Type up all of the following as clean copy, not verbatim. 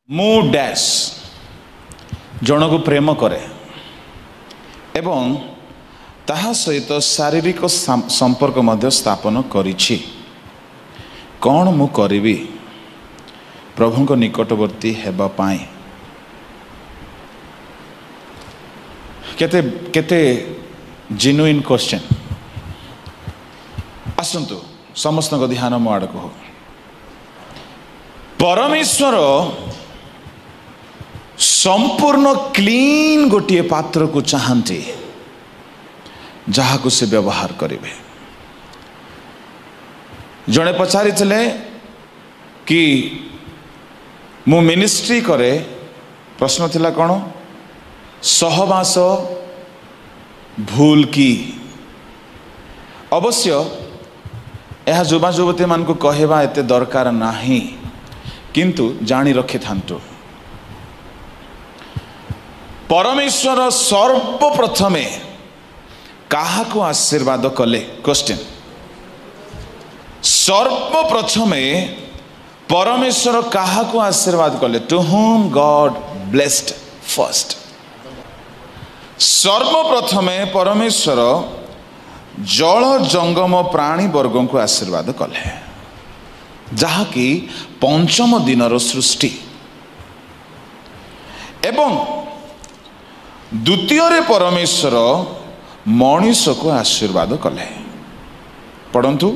मु डैश जन को प्रेम करे एवं ताहा सहित शारीरिक संपर्क मध्य स्थापन करिछि कौन मु करिबी प्रभु को निकटवर्ती हेबा पाई। केते केते जेन्युइन क्वेश्चन आसंतु समस्त को ध्यान मो आड़ को। परमेश्वर संपूर्ण क्लीन गोटे पात्र को चाहती जहाँ को से व्यवहार करेंगे। जड़े पचारि कि मु मिनिस्ट्री करे प्रश्न थिला कौन सहवास भूल की अवश्य यह युवा युवती मान को कहवा एते दरकार नाही किंतु जानी रखि थांतु परमेश्वर सर्वप्रथमे काहा को आशीर्वाद कले। क्वेश्चन सर्वप्रथमे परमेश्वर काहा को आशीर्वाद कले to whom God blessed first. सर्वप्रथमे परमेश्वर जल जंगम प्राणी वर्ग को आशीर्वाद कले जहा कि पंचम दिनर सृष्टि एवं द्वितीय परमेश्वर मनीष को आशीर्वाद कले। पढ़ंतु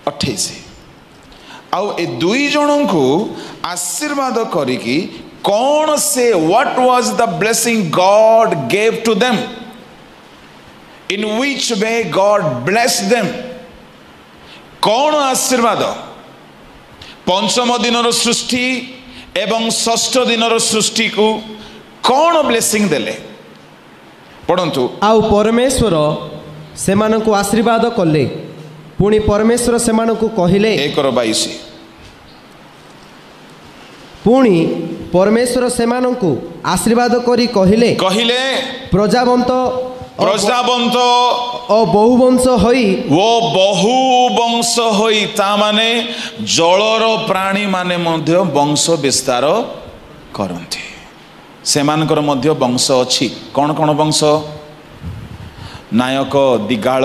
28 आउ ए दुई जन को आशीर्वाद करिकी कौन से what was the blessing God gave to them in which way God bless them. कौन आशीर्वाद पंचम दिनर सृष्टि एवं षष्ठ दिनर सृष्टि को कौन ब्लेसिंग देले। पढ़ंतु आउ परमेश्वर सेमानंकु आशीर्वाद कले पुणी परमेश्वर सेमानंकु कहिले 1:22 पुणी परमेश्वर सेमानंकु आशीर्वाद करी कहिले प्रजावंत प्रजावंत ओ बहुवंश होई वो बहुवंश होई ता माने जलर प्राणी माने मध्य वंश विस्तार करंती। सेमानकर मध्य वंश अछि कौन कौन वंश नायक दिगाल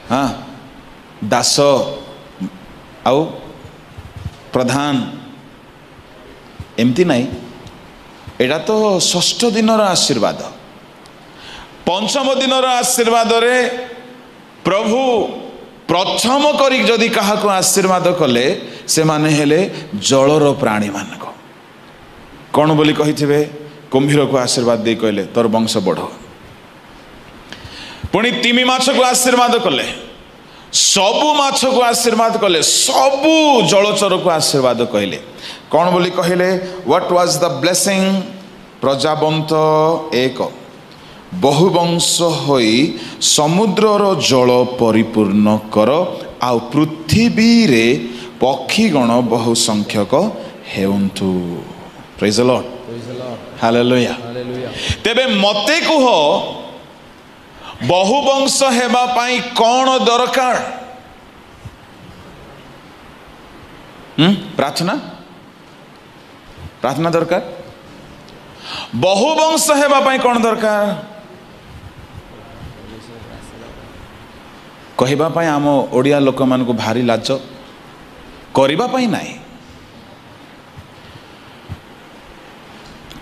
हाँ दास आउ प्रधान एमती नहीं। एटा तो षष्ठ दिनर आशीर्वाद। पंचम दिनर आशीर्वाद रे प्रभु प्रथम करी जदि कहा को आशीर्वाद कले से माने हेले जलर प्राणी मान को कौन बोली कही कुंभीर को आशीर्वाद दे कहले तोर वंश बढ़। पुणी तिमी माछ को आशीर्वाद कले सबु माछ को आशीर्वाद कले सबु जलचर को आशीर्वाद कहले कौन बोली कहले व्हाट वाज द ब्लेसिंग प्रजावंत एक बहुवंश होई समुद्रर जल परिपूर्ण कर आउ पृथ्वी रे पक्षीगण बहु संख्यक हेउंतु। Praise the Lord hallelujah. तेबे मते कुह बहुवंश हेबा पाई कौन दरकार प्रार्थना प्रार्थना दरकार। बहुवंश हेबा पाई कौन दरकार कहिबा पाई आम ओडिया लोक मान को भारी लाज करिबा पाई नाही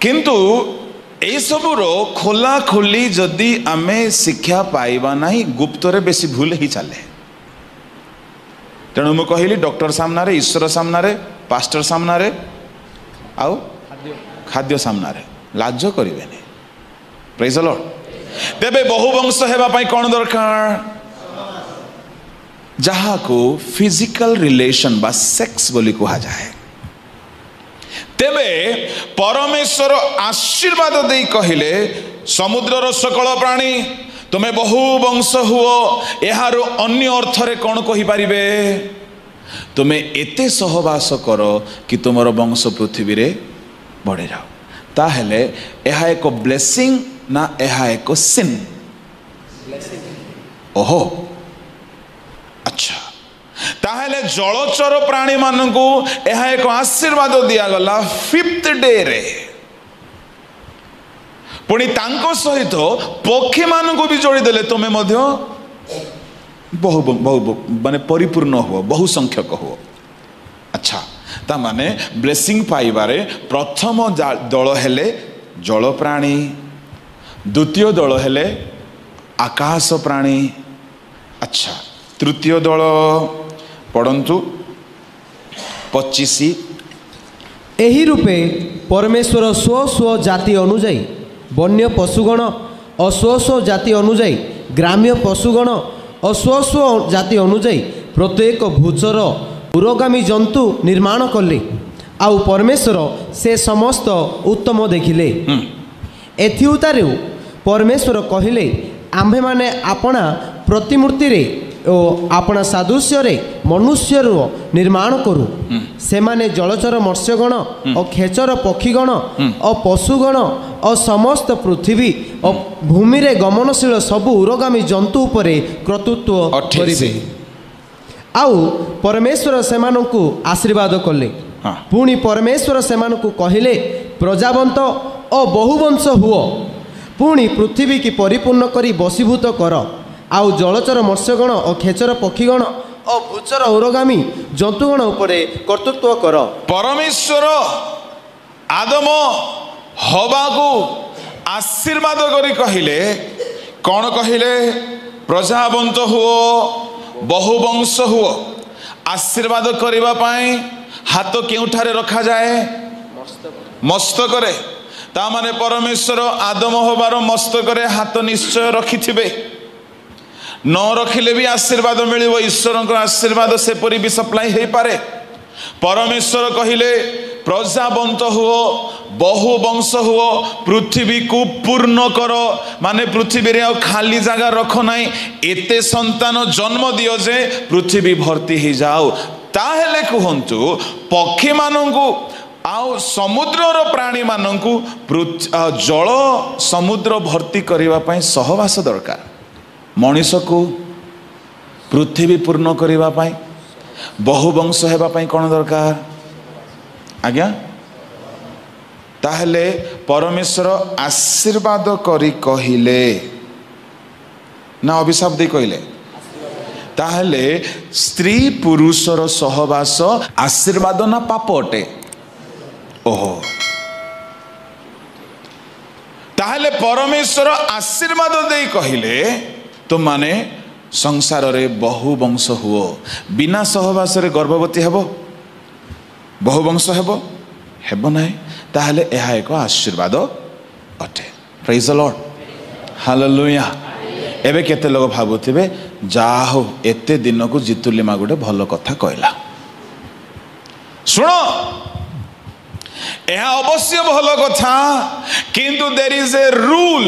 किंतु ए सबुर खोला खोली जदि आमे शिक्षा पाइबा नाही गुप्तरे बेसी भूल ही चले। तेणु मु कहली डॉक्टर सामना ईश्वर सामना पास्टर सामना आउ खाद्य सामना लाज करें। Praise the Lord. तेबे बहुवंश हेबा पाई कौन दरकार जहा को फिजिकल रिलेशन बा सेक्स बोली कहा जाए। तेबे परमेश्वर आशीर्वाद दे कहले समुद्रर सकल प्राणी तुम्हें बहुवंश हुओ यार अन्य अर्थ रे कौन कहि पारिबे तुम्हें एते सहवास कर कि तुमर वंश पृथ्वी रे बढ़े जाओ। ताहेले यह एक ब्लेसिंग ना यह एक सिन। ओहो अच्छा ताहेले जलचर प्राणी मानकु यह एक आशीर्वाद दिगला 5th डे रे पुणी तांको सहित पक्षी मानकु भी जोड़ी देले तुम्हें मध्य बहु बहु माने परिपूर्ण हो बहु संख्यक हो। अच्छा ता माने ब्लेसिंग पाइबारे प्रथम दल हेले जल प्राणी, द्वितीय दल हेले आकाश प्राणी। अच्छा तृतीय दल पढ़ंतु 25। एही रूपे परमेश्वर स्व स्व जाति अनुजाई वन्य पशुगण और स्व स्व जाति अनुजाई ग्राम्य पशुगण और स्व स्व जाति अनुजाई प्रत्येक भूचर पुरोगामी जंतु निर्माण कले। आउ परमेश्वर से समस्त उत्तम देखिले। एथिउतारु परमेश्वर कहिले आम्भे माने आपणा प्रतिमूर्ति रे ओ आपणा सादृश्य रे मनुष्य निर्माण करू। से माने जलचर मत्स्यगण और खेचर पक्षीगण और पशुगण और समस्त पृथ्वी और भूमि रे गमनशील सबु उरगामी जंतु उपरे कर्तृत्व करिबे। आउ परमेश्वर सेमानंकु आशीर्वाद कले। पुणी परमेश्वर सेमानंकु कहिले प्रजावंत और बहुवंश हुओ, पुणी पृथ्वी की परिपूर्ण करी बसीभूत कर। आउ जलचर मत्स्यगण और खेचर पक्षीगण और भूचर उरगामी जंतुगण उपरे कर्तृत्व कर। परमेश्वर आदम हवा को आशीर्वाद करी कहिले कौन कहिले प्रजावंत हुओ बहुवंश हुओ। आशीर्वाद करबा पाई हाथ केउठारे रखा जाए मस्तकरे। ता माने परमेश्वर आदम हवार मस्तकरे हाथ निश्चय रखिथिबे। न रखिले भी आशीर्वाद मिलिबो। ईश्वर आशीर्वाद से परि भी सप्लाई हे पारे। परमेश्वर कहिले प्रजावंत हुओ बहुवंश हुओ पृथ्वी को पूर्ण कर। माने पृथ्वी रे खाली जगह रख नाही, एते संतान जन्म दियो जे पृथ्वी भर्ती ही जाओ। ताहेले कहंतु पक्षी मानंकु आउ समुद्रर प्राणी मानंकु जल समुद्र भर्ती करबा पई सहवास दरकार। मनीष को पृथ्वी पूर्ण करबा पई बहुवंश हेबा पई कोन दरकार आज्ञा। ताहले परमेश्वर आशीर्वाद करी कहिले ना अभिशाप दे कहिले? ताहले स्त्री पुरुषर सहवास आशीर्वाद ना पाप अटे? ओहो, ताहले परमेश्वर आशीर्वाद दे कहिले तो माने संसार रे बहुवंश हुओ। बिना सहवास रे गर्भवती हेबो बहुवंश हेबो हेबो नाही। ताहले यह एक आशीर्वाद अटे। Praise the Lord, hallelujah. एबे केते लोग भाबुथिबे जाहो एते दिन को जितुली मा गुटे भलो कथा कहला। सुनो यह अवश्य भलो कथा, किंतु देयर इज ए रूल।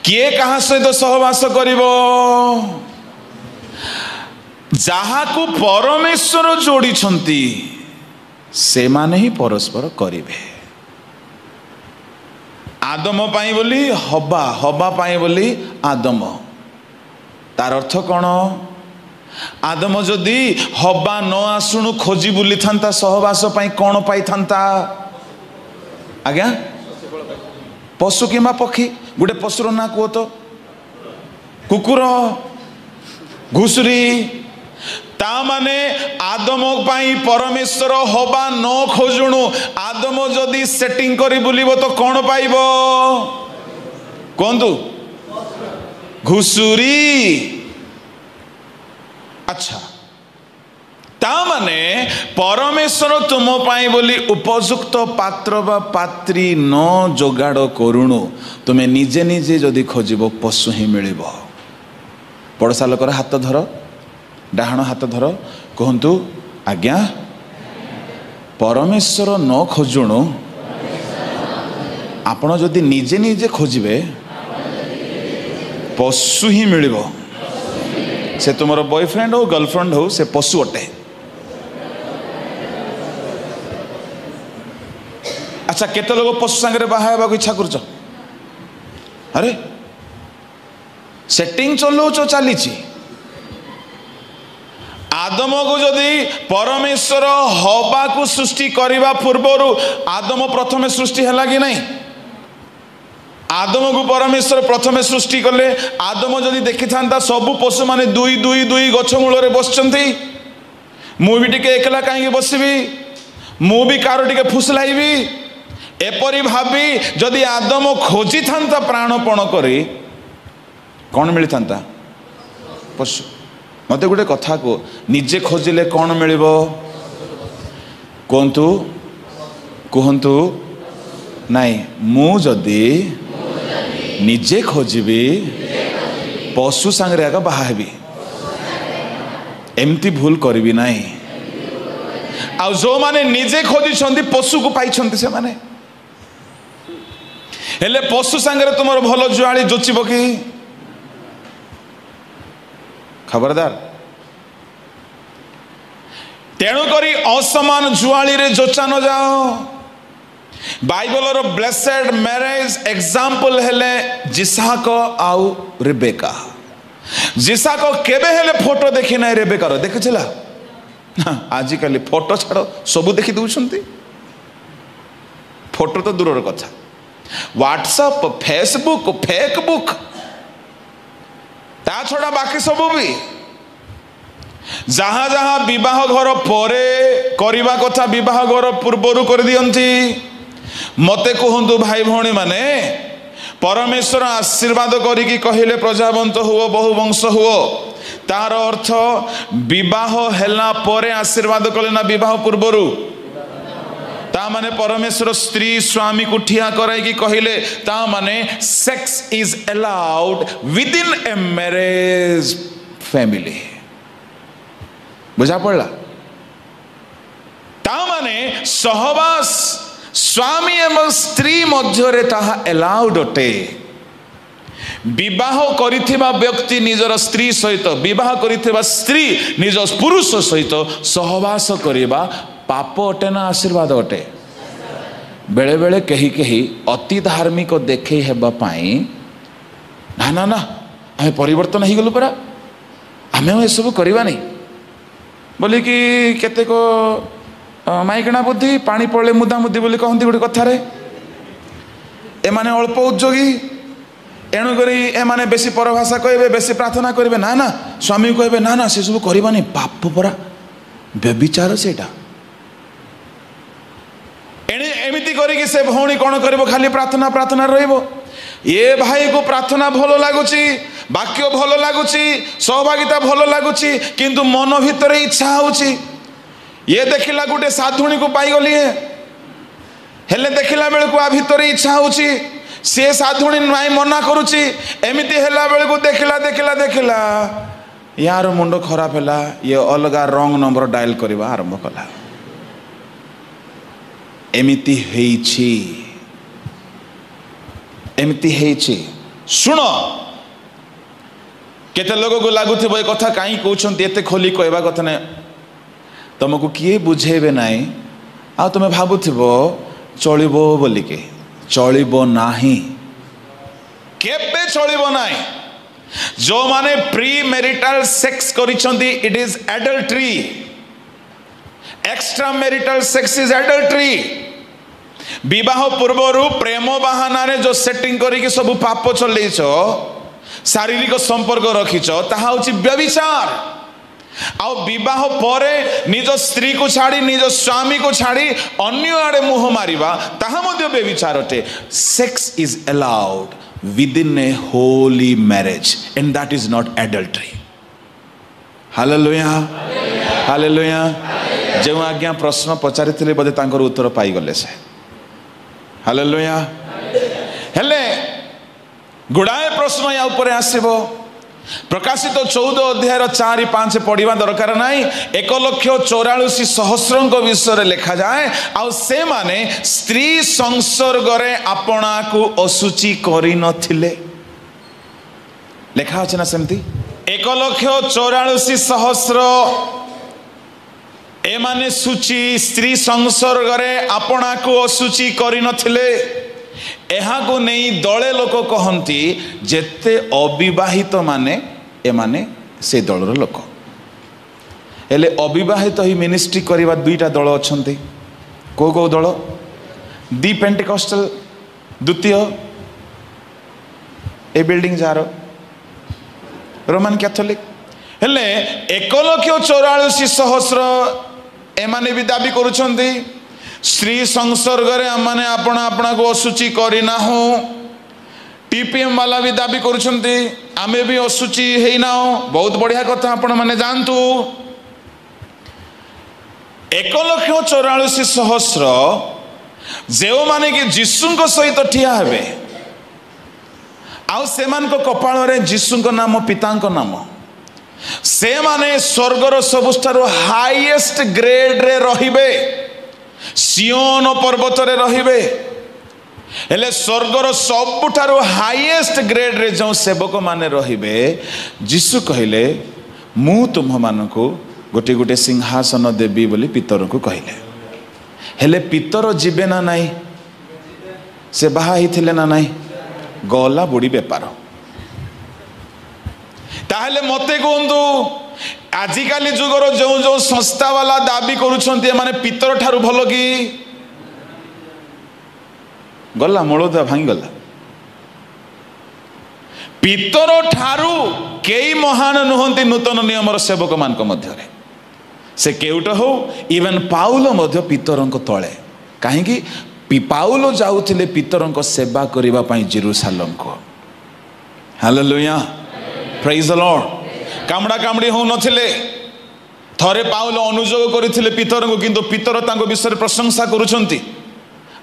किए कहा सहित सहवास करिवो? जहा को परमेश्वर जोड़ी छंती से माने ही परस्पर करिवे। आदम पाई बोली हवा, हवा पाई बोली आदम। तार अर्थ कौन? आदम जदि हवा न आसुणु खोजी बुली थांता सहवास पाई कौन पाई थांता आज्ञा? पशु किंबा पक्षी। गोटे पशुर ना कुह तो कुकुर घुसुरी। ता माने आदम पाई परमेश्वर हवा न खोजुणु आदम जदि सेटिंग करी बुलिबो तो कौन पाइबो कहतु? घुसुरी। अच्छा, ता माने परमेश्वर तुम पाई बोली उपयुक्त पात्र बा पात्री न जोगाड़ करुणु तुम्हें निजे निजे जदि खोजिबो पशु ही मिलिबो। पड़ोसा लोकर हाथ धर, डाहाण हाथ धर, कहतु आज्ञा परमेश्वर न खोजुणु आपण जदि निजे निजे खोजिबे पशु ही मिलिबो। से तुमर बॉयफ्रेंड हो गर्लफ्रेंड हो से पशु अटे। अच्छा, केते लोग पशु संगे बाहा हेबाक इच्छा करछ? अरे सेटिंग चलौच चली आदम को जदि परमेश्वर हवा को सृष्टि करने पूर्वर आदम प्रथम सृष्टि है कि नहीं? आदम को परमेश्वर प्रथम सृष्टि कले। आदम जदि देखी था सबु पशु माने दुई दुई दुई गछ मूल बसचंती, मु भी टिके एकला कहीं बसबी, मु भी कार टिके फुसलाइबी, एपरी भावी जदि आदम खोजी था प्राणपण करी कौन मिली था? पशु। मत गोटे कथा को निजे खोजिले कौन मिलिबो? कहतु कहतु नाई, मु जदि निजे खोजिबी पशु सांगरे आगे बाहाबी, एमती भूल करी नाई। आ जो माने निजे खोजी पशु को पाई से माने हेले पशु सांगरे तुमर भल जुआली जोचिब कि? खबरदार। तेणुक असमान जुआली रे जोचा न जाओ। बाइबल रो ब्लेसेड मैरिज एग्जांपल हेले जिसाक आउ रेबेका। जिसाक केबे हेले फोटो देखि नै रेबेका रो देखिछला? आजिकल फोटो छाड़ सबू देखी दौरान। फोटो तो दूर कथा, व्हाट्सएप फेसबुक फेकबुक ता छड़ा बाकी सब भी जहाँ जहाँ विवाह घर परे करवा कथा विवाह घर पूर्वर कर दियंती। मते कहतु भाई भौणी माने परमेश्वर आशीर्वाद करिकी कहिले प्रजावंत हुओ बहुवंश हुओ, तार अर्थ विवाह हेला परे आशीर्वाद कले ना विवाह पूर्वरु? ता माने परमेश्वर स्त्री स्वामी को ठिया कराई कहले ता माने sex is allowed with in a marriage family. बुझा पड़ला? ता माने सहवास स्वामी एवं स्त्री मध्य ताहा अलाउड अटे। विवाह करिथिबा व्यक्ति निजर स्त्री सहित, विवाह करिथिबा स्त्री निज पुरुष सहित सहवास करिबा पाप अटे ना आशीर्वाद अटे? बेले बेले कही कही अति धार्मिक देखे हेबा पाई ना ना ना आमे परिवर्तन ही गलु परा, आमे ए सब करबा नहीं बोली कि केते को माइकणा बुद्धि पानी पड़े मुदा मुदी बोली कहती गोटे कथारे। एमाने अल्प उद्योगी एणु करी एमाने बेसी परभाषा कहबे, बेसी प्रार्थना करेंगे ना ना, स्वामी कहबे ना ना से सब करबानी पाप परा, व्यभिचार सेटा। एमिति करिकी से भौणी कौन करिवो? खाली प्रार्थना प्रार्थना रहिबो। ये भाई को प्रार्थना भलो लागुची, वाक्य भलो लागुची, सहभागिता भलो लागुची, किंतु मन भितर इच्छा होची ये देखिला गोटे साधुणी को पाईगली है, हेले देखिला बेले को आ भितर इच्छा होची से साधुणी नाई मना करुची। एमिति हेला बेले को देखिला देखिला देखिला यार मुंड खराब हैला, ये अलगा रंग नंबर डायल करवा आरंभ कला। एमिति हेइछि, एमिति हेइछि। सुन केते लोग को लागुथिबो ए कथा काई कहउछन्ती एते खोली कहबा कथा नै, तुमको किए बुझेबे नाई आ तुम भाबुथिबो चलिबो बोली के, चलिबो नाही, केबे चलिबो नाही। जो माने प्री मैरिटल सेक्स करिसंती it is adultery, extra marital sex is adultery. विवाह पूर्वरु प्रेम बहाना रे जो सेटिंग करिके सब पाप चलैछो, शारीरिक संपर्क रखिछो, ताहा होछि व्यभिचार। आउ विवाह परे निज स्त्री को छाड़ी निज स्वामी को छाड़ी अन्य आड़े मुह मारिबा ताहा मध्य व्यभिचार अटे। Sex is allowed with in A holy marriage and that is not adultery. Hallelujah hallelujah. जो आज्ञा प्रश्न पचारि बोधे तांकर उत्तर पाई गले से। हालेलुया। हेले गुड़ाए प्रश्न या ऊपर आसीबो। प्रकाशित 14 अध्याय 4-5 पढ़ा दरकार नाई। 1,44,000 विषय लिखा जाए आउ से माने स्त्री संसर्ग रे आपना को असुचि करि नथिले लिखा अछि ना सेमती। 1,44,000 ए माने सूची स्त्री संसर्ग रे आपना को असुचि करि नथिले। एहा को नहीं दले लोक कहती जेते अविवाहित माने ए माने से दलर लोक। हेले अविवाहित ही मिनिस्ट्री करवा दुईटा दल अच्छा कौ कौ दल दी पेंटिकॉस्टल द्वितीय ए बिल्डिंग जार रोमान कैथोलिक हेले 1,44,000 एमाने भी दाबी करुछंती स्त्री संसर्ग आमने अपना अपना को असुचि करना हो टीपीएम वाला भी दाबी करुछंती आमे भी असुचि हेना बहुत बढ़िया कथा आपण माने जानतु 1,44,000 जो माने कि जीशु सहित ठिया हेबे आउ सेमान को कपाल रे जीशु नाम पिता नाम से माने स्वर्गर सबुठारु हाईएस्ट ग्रेड रे रहिबे सियोन पर्वत रे रहिबे हेले स्वर्गर सबुठारु हाईएस्ट ग्रेड रे जो सेवक माने रहिबे जीशु कहले मु तुम मानकु गोटे गोटे सिंहासन देवी बोली पितर को कहले हेले पितर जीवे ना नहीं से बाहा हिथिले ना नहीं गला बुढ़ी बेपार ताहले मते कहतु आजिकाली जुगर जो जो संस्था वाला दाबी करुछंती माने पितर ठारू भल कि गला मूलदुआ भांगी गला पितर ठारू केई महान नुहंती नूतन नियमर सेवक मानक मध्यरे से केउट हो इवन पाउल मध्य पितरंक तळे काहेकि पाउल जाउथिले पितरंक सेवा करिबा पई जेरूसालेम को hallelujah praise the Lord कामड़ा Kamdi हो नथिले थरे पाउल अनुजोग करिथिले पितरंक किंतु पितर तांको विषय प्रशंसा करूछंती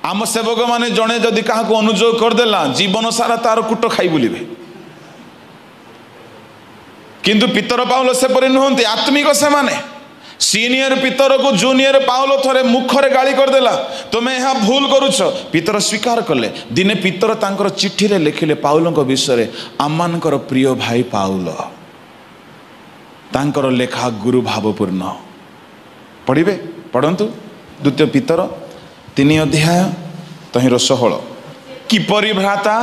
आम सेवक माने जणे जदि काहाको अनुजोग कर देला जीवन सारा तार कुट खाई बुलिबे किंतु पितर पाउल से परि नहंती आत्मिक से माने सीनियर पितर को जूनियर पाउल थरे मुखरे गाली कर देला तुमे यह भूल करूछ पितर स्वीकार कले दिने पितर तांकर चिट्ठी रे लिखिले पाउलଙ୍କ विषय आमानकर प्रिय भाई पाउल तांकर लेखा गुरु भावपूर्ण पढ़िबे पढ़ंतु द्वितीय पितर 3 अध्याय तहिर 16 किपरि भ्राता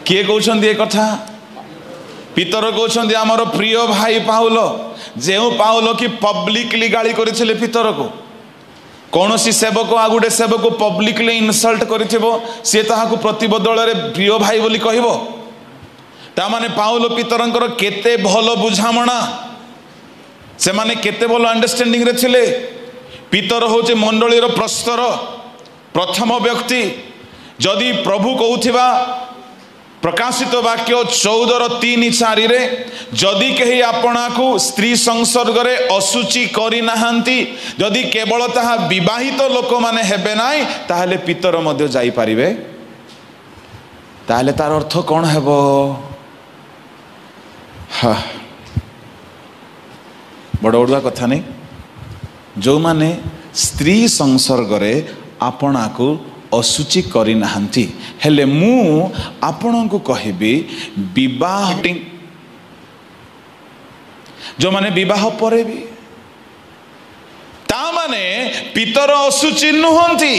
किए कहउछंती ए कथा पितर कहउछंती हमर प्रिय भाई पाउल जो पाउल कि पब्लिकली गाली करथिले पितर को कौन सी सेवक आ गुटे सेवक को पब्लिकली इनसल्ट करिथिबो से ताहाकु प्रतिबदल रे प्रिय भाई बोली कहबो ता माने पाउल पितरंकर केते भलो बुझामणा से माने केते भलो अंडरस्टैंडिंग रे थिले पितर होचे मंडली रो प्रस्तर प्रथम व्यक्ति जदि प्रभु कहउथिबा प्रकाशित वाक्य 14:3-4 रे जदि कहीं आपना को स्त्री संसर्ग रे असुचि करी नाहंती जदि केवल ताहा विवाहित लोक माने हेबे नाई ताहले पितर मध्य जाई परिबे ताहले तार अर्थ कौन हेबो बड़ बड़ुआ कथा नहीं जो माने स्त्री संसर्ग रे आपना को असुचि करी नाहंती हेले मु आपन को कहबी विवाह जो माने विवाह परे भी ता माने पितर असुचि नुहंती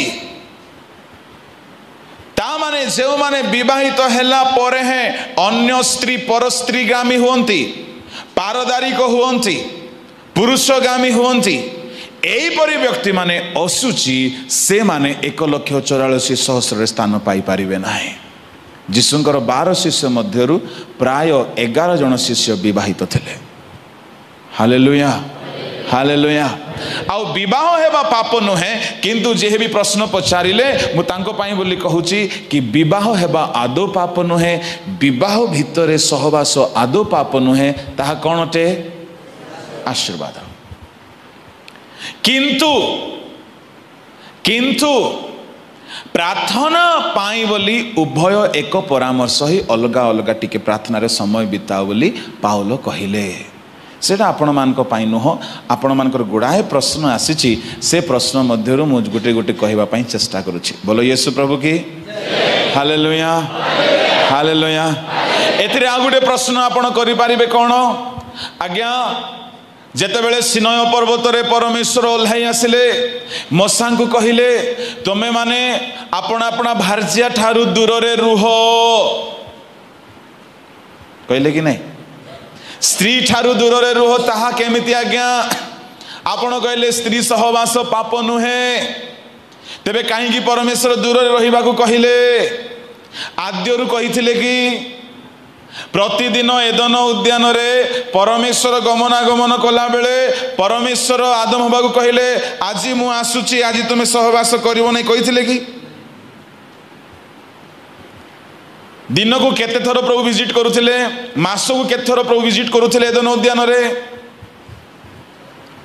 ता माने जो माने विवाहित हेला परे हैं अन्य स्त्री पर स्त्रीगामी हुंती पारदारिक हुंती पुरुषगामी हुंती एहीपरि व्यक्ति माने असुचि से माने 1,44,000 स्थान पाई परिबे नाही जीशुंकर 12 शिष्य मध्यरु प्राय 11 जन शिष्य विवाहित थिले हालेलुया हालेलुया आउ विवाह हेबा पाप नुहे किंतु जे भी प्रश्न पचारिले मु तांको पाई बोली कहूची कि विवाह हेबा आदो पाप नुहे विवाह भितरे सहवास आदो पाप नुहे ताहा कोनटे आशीर्वाद किंतु किंतु प्रार्थना पाई बोली उभय एक परामर्श ही अलगा अलगा टिके प्रार्थना रे समय बिताओ बोली पाउल कहिले सेटा आपण मानक पाई नुह आपण मानकर गुड़ाए प्रश्न आसीची से प्रश्न मध्यरु मु गोटे गोटे कहबा पाई चेष्टा करूची बोलो येशु प्रभु की हालेलुया हालेलुया एथिरे आ गोटे प्रश्न आपण करि परिबे कोन आज्ञा जेते बेले सिनय पर्वत रे परमेश्वर ओल्हाई आसिले मसा को कहिले तमे माने आपण अपना भार्जिया ठारू दूर रे रुह कहले कि नहीं स्त्री ठारू दूर रे रुह ताहा केमिति आज्ञा आपण कहले स्त्री सहवास पाप नुहे तेबे कहीं परमेश्वर दूर रे रहिबा को कहिले आद्यरु कहिथिले कि प्रतिदिन एदन उद्यान रे परमेश्वर गमनागमन कला बेले परमेश्वर आदम हबा को कहिले आज मु आसुची आज तुम सहवास करिवो नै कहिथिले कि दिन को केते थर प्रभु विजिट करुथिले मास को केते थर प्रभु विजिट करुथिले एदन उद्यान रे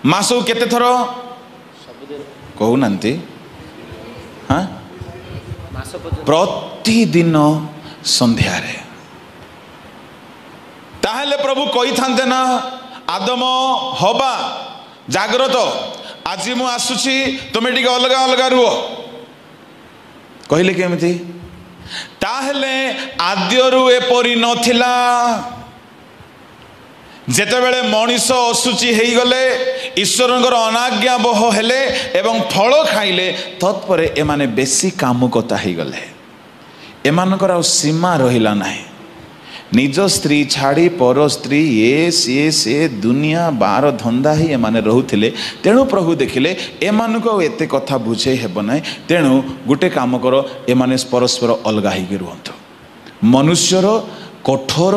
मास को केते थर कहू नांती हाँ प्रतिदिन संध्या रे ताहले प्रभु कही थांते ना आदम हबा जाग्रत आज मु आसुची तुम टिके अलग अलग रुह कहले केमिति ताहले आद्यरु एपरी नथिला जेतेबेले मनीष असुची हेई गले ईश्वरंकर अनाज्ञा बह हेले एवं फल खाइले तत्परे एमाने बेसी कामुकता हेई गले एमानकर आ सीमा रहिला नाही निज स्त्री छाड़ी पर स्त्री ये से दुनिया बार धंदा ही एमाने रहुथिले तेणु प्रभु देखिले एमान को एते कथा बुझे हेब ना तेणु गोटे काम कर एमाने परस्पर अलगा ही रुहतु मनुष्यर कठोर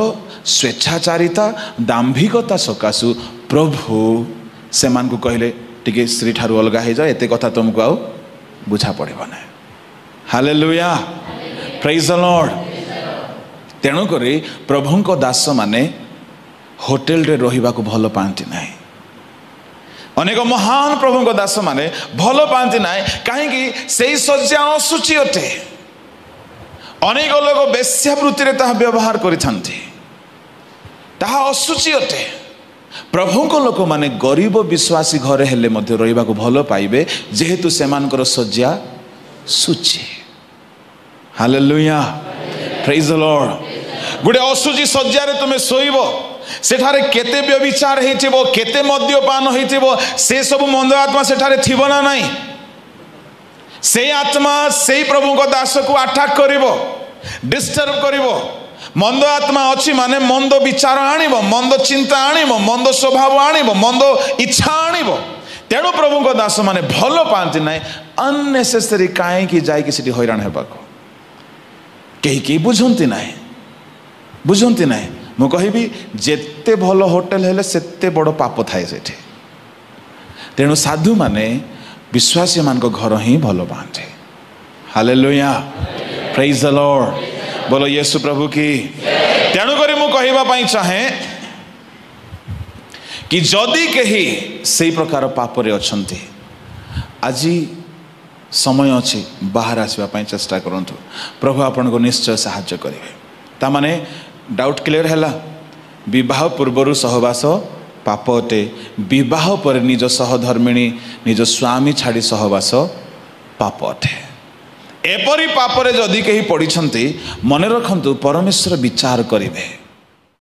स्वेच्छाचारिता दाम्भिकता सकाशु प्रभु से मान को कहले टिके स्त्री ठारू अलगा हो जाए एते कथा तुमको आउ बुझा पड़े ना हालेलुया प्रेज द लॉर्ड तेणु करी प्रभुंक दास माने होटेल रे रहिबा को भल पांती नाही अनेक महान प्रभुंक दास माने भल पांती नाही काहेकि सेई सज्जा असुचि अटे अनेक लोग वेश्यावृत्ति रे ताहा व्यवहार करिथांती ताहा असुचि अटे प्रभुंक लोक माने गरीब विश्वासी घरे हेले मध्य रहिबा को भल पाइबे जेहेतु सेमानकर सज्जा सुचि हालेलुया प्रेज द लॉर्ड गुडे असुचि सज्जा तुम शोइब सेठारे केते व्यभिचार हेइथिबो केते मद्यपान हेइथिबो से सब मंद आत्मा सेठारे थिबो ना नाही से आत्मा से प्रभु को दास को अटैक करिवो डिस्टर्ब करिवो मंद आत्मा अछि माने मंद विचार आनिबो मंद चिंता आनिबो मंद स्वभाव आनिबो मंद इच्छा आनिबो तेणु प्रभु को दास माने भलो पांति नाही अननेसेसरी काहे कि जाय कि सिटी हैरान हेबाको कहीं बुझती ना मु कहबी जेते भल होटेल हेले सेते बड़ पाप थाए सेठी तेणु साधु माने विश्वासी मान को घर ही भल पाते हालेलुया प्रेज द लॉर्ड बोलो यीशु प्रभु की तेणु करी मु कहबा पई चाहे कि जदि कही से प्रकार पाप रे अछंती आज समय अच्छी बाहर आसवाई चेष्टा करूँ प्रभु आपन को निश्चय साहाय्य करेंगे तामाने डाउट क्लियर है विवाह पूर्वर सहवास पाप अटे विवाह पर निज सहधर्मिणी निज स्वामी छाड़ी सहवास पाप अटे एपरी पापरे जदि कहीं पड़ती मन रखु परमेश्वर विचार करेंगे